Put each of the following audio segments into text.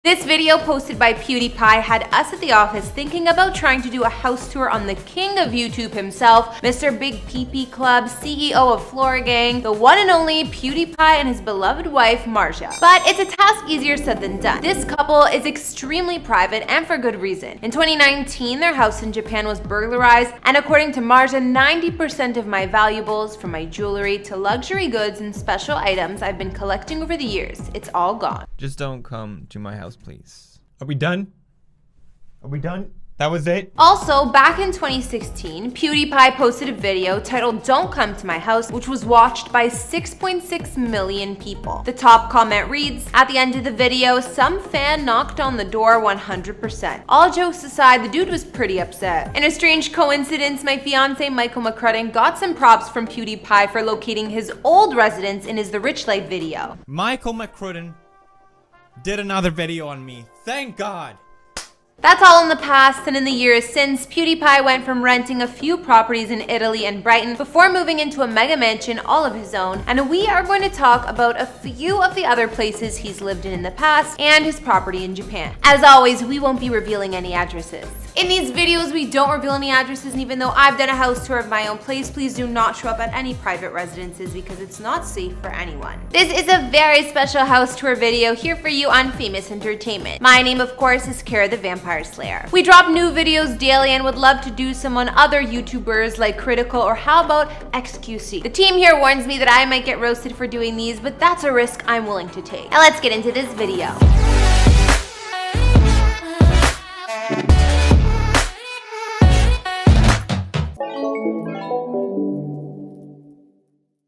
This video posted by PewDiePie had us at the office thinking about trying to do a house tour on the king of YouTube himself, Mr. Big PP Club, CEO of Floor Gang, the one and only PewDiePie and his beloved wife, Marja. But it's a task easier said than done. This couple is extremely private and for good reason. In 2019, their house in Japan was burglarized, and according to Marja, 90% of my valuables, from my jewelry to luxury goods and special items I've been collecting over the years, it's all gone. Just don't come to my house, please. Are we done? Are we done? That was it? Also, back in 2016, PewDiePie posted a video titled "Don't Come to My House," which was watched by 6.6 million people. The top comment reads, "At the end of the video, some fan knocked on the door 100%. All jokes aside, the dude was pretty upset. In a strange coincidence, my fiance Michael McCrudden got some props from PewDiePie for locating his old residence in his The Rich Life video. Michael McCrudden did another video on me. Thank God. That's all in the past, and in the years since, PewDiePie went from renting a few properties in Italy and Brighton before moving into a mega mansion all of his own, and we are going to talk about a few of the other places he's lived in the past and his property in Japan. As always, we won't be revealing any addresses. In these videos, we don't reveal any addresses, and even though I've done a house tour of my own place, please do not show up at any private residences because it's not safe for anyone. This is a very special house tour video here for you on Famous Entertainment. My name, of course, is Kara the Vampire Slayer. We drop new videos daily and would love to do some on other YouTubers like Critical or how about XQC. The team here warns me that I might get roasted for doing these, but that's a risk I'm willing to take. Now let's get into this video.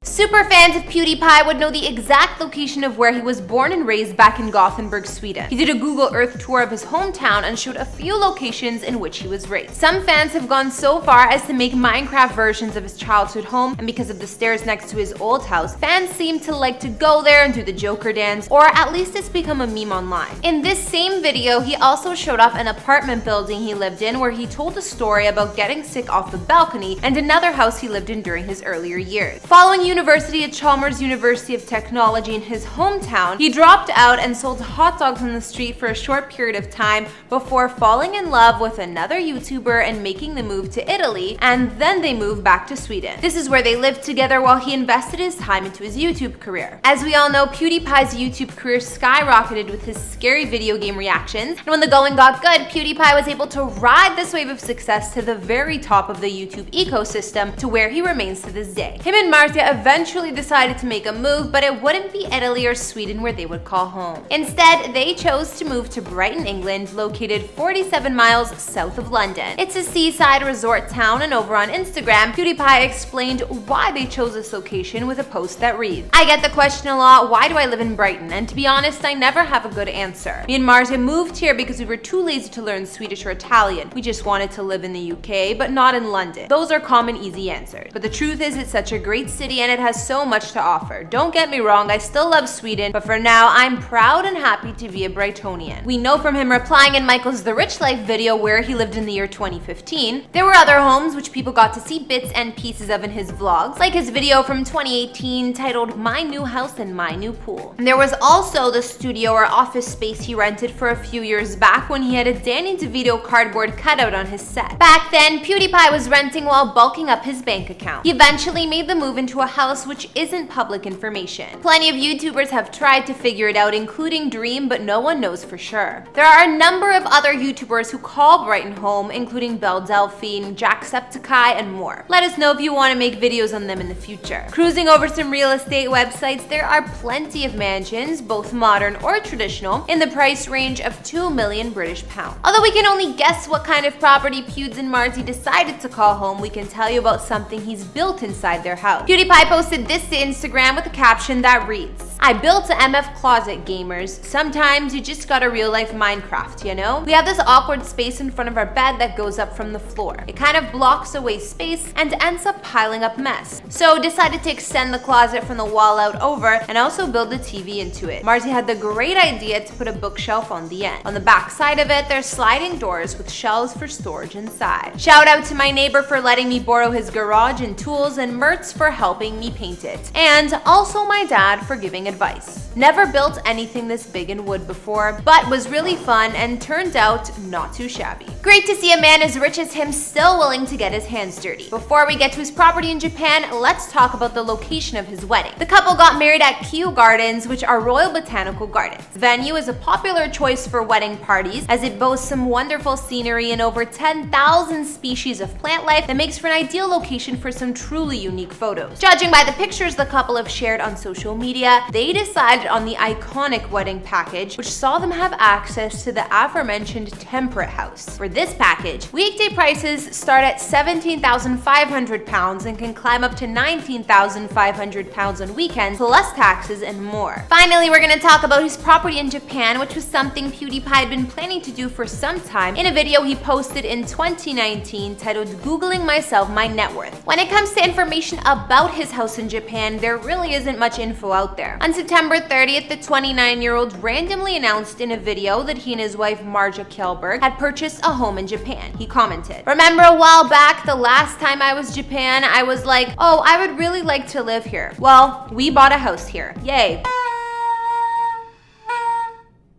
Super fans of PewDiePie would know the exact location of where he was born and raised back in Gothenburg, Sweden. He did a Google Earth tour of his hometown and showed a few locations in which he was raised. Some fans have gone so far as to make Minecraft versions of his childhood home, and because of the stairs next to his old house, fans seem to like to go there and do the Joker dance, or at least it's become a meme online. In this same video, he also showed off an apartment building he lived in where he told a story about getting sick off the balcony and another house he lived in during his earlier years. Following university at Chalmers University of Technology in his hometown, he dropped out and sold hot dogs on the street for a short period of time before falling in love with another YouTuber and making the move to Italy, and then they moved back to Sweden. This is where they lived together while he invested his time into his YouTube career. As we all know, PewDiePie's YouTube career skyrocketed with his scary video game reactions, and when the going got good, PewDiePie was able to ride this wave of success to the very top of the YouTube ecosystem, to where he remains to this day. Him and Marja eventually decided to make a move, but it wouldn't be Italy or Sweden where they would call home. Instead, they chose to move to Brighton, England, located 47 miles south of London. It's a seaside resort town, and over on Instagram, PewDiePie explained why they chose this location with a post that reads, "I get the question a lot, why do I live in Brighton? And to be honest, I never have a good answer. Me and Marja moved here because we were too lazy to learn Swedish or Italian. We just wanted to live in the UK, but not in London. Those are common, easy answers. But the truth is, it's such a great city and it has so much to offer. Don't get me wrong, I still love Sweden, but for now, I'm proud and happy to be a Brightonian." We know from him replying in Michael's The Rich Life video where he lived in the year 2015. There were other homes which people got to see bits and pieces of in his vlogs, like his video from 2018 titled "My New House and My New Pool." And there was also the studio or office space he rented for a few years back when he had a Danny DeVito cardboard cutout on his set. Back then, PewDiePie was renting while bulking up his bank account. He eventually made the move into a house which isn't public information. Plenty of YouTubers have tried to figure it out, including Dream, but no one knows for sure. There are a number of other YouTubers who call Brighton home, including Belle Delphine, Jacksepticeye, and more. Let us know if you want to make videos on them in the future. Cruising over some real estate websites, there are plenty of mansions, both modern or traditional, in the price range of 2 million British pounds. Although we can only guess what kind of property Pewds and Marzi decided to call home, we can tell you about something he's built inside their house. PewDiePie posted this to Instagram with a caption that reads, "I built a MF closet, gamers. Sometimes you just gotta real life Minecraft, you know? We have this awkward space in front of our bed that goes up from the floor. It kind of blocks away space and ends up piling up mess. So decided to extend the closet from the wall out over and also build the TV into it. Marzi had the great idea to put a bookshelf on the end. On the back side of it, there's sliding doors with shelves for storage inside. Shout out to my neighbor for letting me borrow his garage and tools, and Mertz for helping me paint it. And also my dad for giving a advice. Never built anything this big in wood before, but was really fun and turned out not too shabby. Great to see a man as rich as him still willing to get his hands dirty. Before we get to his property in Japan, let's talk about the location of his wedding. The couple got married at Kew Gardens, which are Royal Botanical Gardens. The venue is a popular choice for wedding parties as it boasts some wonderful scenery and over 10,000 species of plant life that makes for an ideal location for some truly unique photos. Judging by the pictures the couple have shared on social media, they decided on the iconic wedding package, which saw them have access to the aforementioned temperate house. For this package, weekday prices start at £17,500 and can climb up to £19,500 on weekends, plus taxes and more. Finally, we're going to talk about his property in Japan, which was something PewDiePie had been planning to do for some time in a video he posted in 2019 titled "Googling Myself My Net Worth." When it comes to information about his house in Japan, there really isn't much info out there. On September 30th, the 29-year-old randomly announced in a video that he and his wife Marja Kjellberg had purchased a home in Japan. He commented, "Remember a while back, the last time I was Japan, I was like, oh, I would really like to live here. Well, we bought a house here. Yay."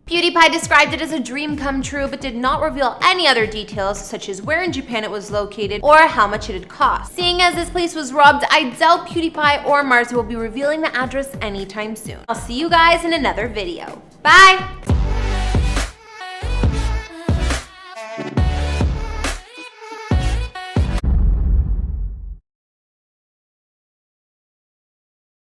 PewDiePie described it as a dream come true, but did not reveal any other details, such as where in Japan it was located or how much it had cost. Seeing as this place was robbed, I doubt PewDiePie or Marza will be revealing the address anytime soon. I'll see you guys in another video. Bye!